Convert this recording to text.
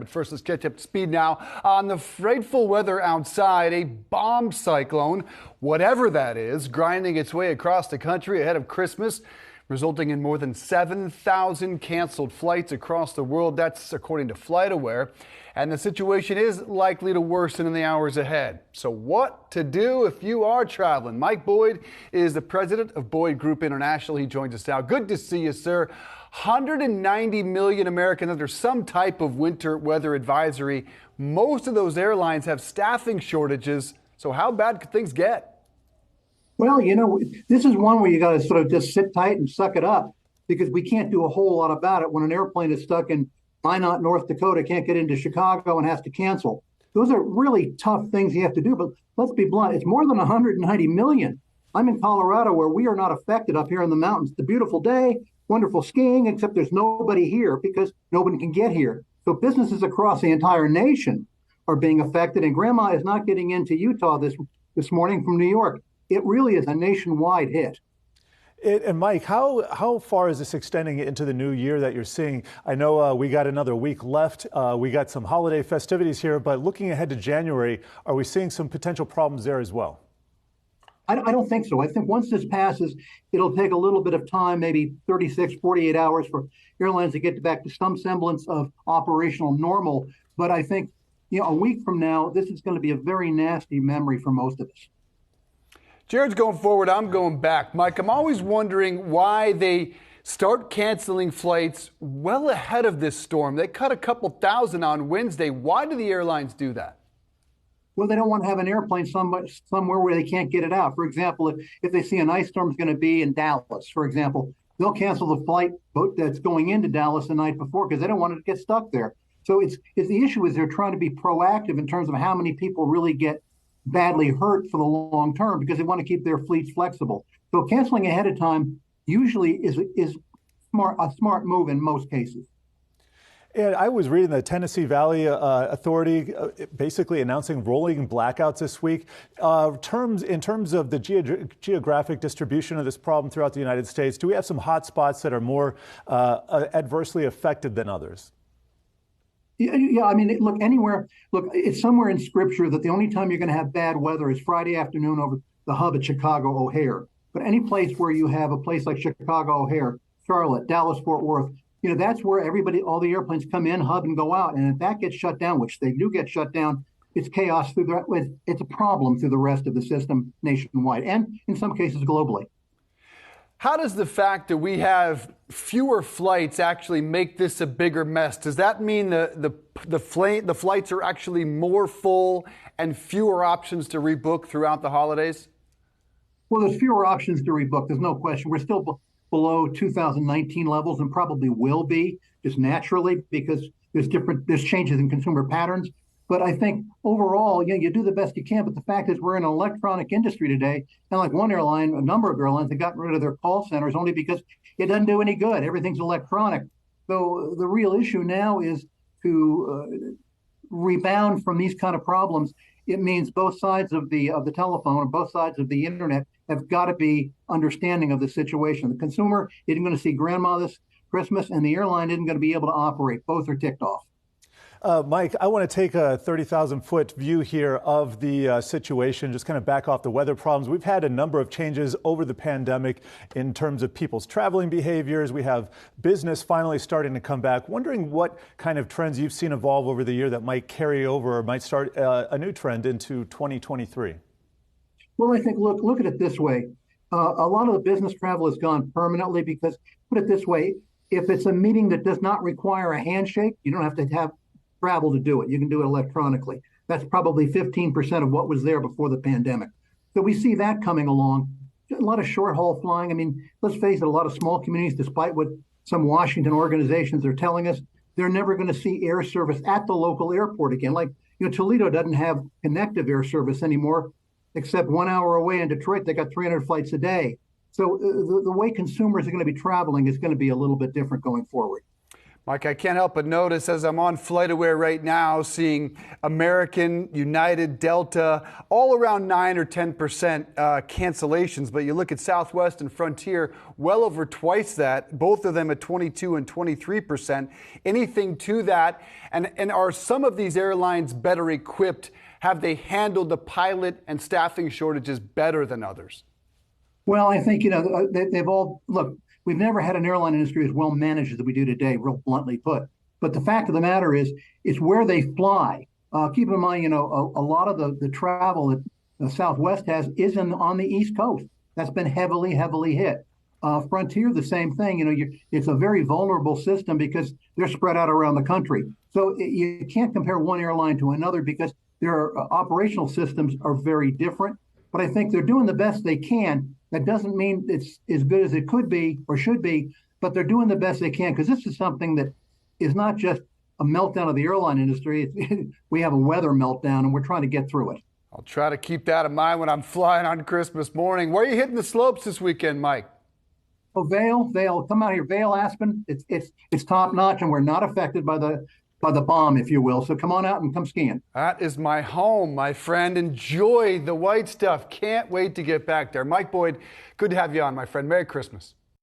But first, let's catch up to speed now on the frightful weather outside. A bomb cyclone, whatever that is, grinding its way across the country ahead of Christmas, resulting in more than 7,000 canceled flights across the world. That's according to FlightAware. And the situation is likely to worsen in the hours ahead. So what to do if you are traveling? Mike Boyd is the president of Boyd Group International. He joins us now. Good to see you, sir. 190 million Americans under some type of winter weather advisory. Most of those airlines have staffing shortages. So how bad could things get? Well, this is one where you got to sort of just sit tight and suck it up, because we can't do a whole lot about it when an airplane is stuck in Minot, North Dakota, can't get into Chicago and has to cancel. Those are really tough things you have to do. But let's be blunt, it's more than 190 million. I'm in Colorado, where we are not affected up here in the mountains. It's a beautiful day, wonderful skiing, except there's nobody here because nobody can get here. So businesses across the entire nation are being affected, and Grandma is not getting into Utah this morning from New York. It really is a nationwide hit. And Mike, how far is this extending into the new year that you're seeing? I know we got another week left. We got some holiday festivities here, but looking ahead to January, are we seeing some potential problems there as well? I don't think so. I think once this passes, it'll take a little bit of time, maybe 36, 48 hours for airlines to get back to some semblance of operational normal. But I think, a week from now, this is going to be a very nasty memory for most of us. Jared's going forward, I'm going back. Mike, I'm always wondering why they start canceling flights well ahead of this storm. They cut a couple thousand on Wednesday. Why do the airlines do that? Well, they don't want to have an airplane somewhere where they can't get it out. For example, if they see an ice storm is going to be in Dallas, for example, they'll cancel the flight that's going into Dallas the night before because they don't want it to get stuck there. So it's the issue is they're trying to be proactive in terms of how many people really get badly hurt for the long term, because they want to keep their fleets flexible. So canceling ahead of time usually is a smart move in most cases. And I was reading the Tennessee Valley Authority basically announcing rolling blackouts this week. In terms of the geographic distribution of this problem throughout the United States, do we have some hot spots that are more adversely affected than others? Yeah, I mean, it's somewhere in Scripture that the only time you're going to have bad weather is Friday afternoon over the hub at Chicago O'Hare. But any place where you have a place like Chicago O'Hare, Charlotte, Dallas, Fort Worth, that's where all the airplanes come in, hub, and go out. And if that gets shut down, which they do get shut down, it's chaos it's a problem through the rest of the system nationwide and in some cases globally. How does the fact that we have fewer flights actually make this a bigger mess? Does that mean the flights are actually more full and fewer options to rebook throughout the holidays? Well, there's fewer options to rebook. There's no question. We're still below 2019 levels and probably will be just naturally because there's changes in consumer patterns. But I think overall, you do the best you can. But the fact is we're in an electronic industry today. And like one airline, a number of airlines have gotten rid of their call centers only because it doesn't do any good. Everything's electronic. So the real issue now is to rebound from these kind of problems. It means both sides of the telephone and both sides of the internet have got to be understanding of the situation. The consumer isn't going to see Grandma this Christmas, and the airline isn't going to be able to operate. Both are ticked off. Mike, I want to take a 30,000-foot view here of the situation, just kind of back off the weather problems. We've had a number of changes over the pandemic in terms of people's traveling behaviors. We have business finally starting to come back. Wondering what kind of trends you've seen evolve over the year that might carry over or might start a new trend into 2023. Well, I think, look at it this way. A lot of the business travel has gone permanently because, put it this way, if it's a meeting that does not require a handshake, you don't have to have travel to do it. You can do it electronically. That's probably 15% of what was there before the pandemic. So we see that coming along. A lot of short haul flying. I mean, let's face it, a lot of small communities, despite what some Washington organizations are telling us, they're never going to see air service at the local airport again. Like, Toledo doesn't have connective air service anymore, except 1 hour away in Detroit, they got 300 flights a day. So the way consumers are going to be traveling is going to be a little bit different going forward. Mike, I can't help but notice as I'm on FlightAware right now, seeing American, United, Delta, all around 9 or 10% cancellations. But you look at Southwest and Frontier, well over twice that, both of them at 22 and 23%. Anything to that? And are some of these airlines better equipped? Have they handled the pilot and staffing shortages better than others? Well, I think, they've all, look, we've never had an airline industry as well managed as we do today, real bluntly put. But the fact of the matter is, it's where they fly. Keep in mind, a lot of the travel that the Southwest has is on the East Coast. That's been heavily, heavily hit. Frontier, the same thing. It's a very vulnerable system because they're spread out around the country. So you can't compare one airline to another because their operational systems are very different. But I think they're doing the best they can. That doesn't mean it's as good as it could be or should be, but they're doing the best they can because this is something that is not just a meltdown of the airline industry. We have a weather meltdown, and we're trying to get through it. I'll try to keep that in mind when I'm flying on Christmas morning. Where are you hitting the slopes this weekend, Mike? Oh, Vail, come out here. Vail, Aspen, it's top notch, and we're not affected by the bomb, if you will. So come on out and come skiing. That is my home, my friend. Enjoy the white stuff. Can't wait to get back there. Mike Boyd, good to have you on, my friend. Merry Christmas.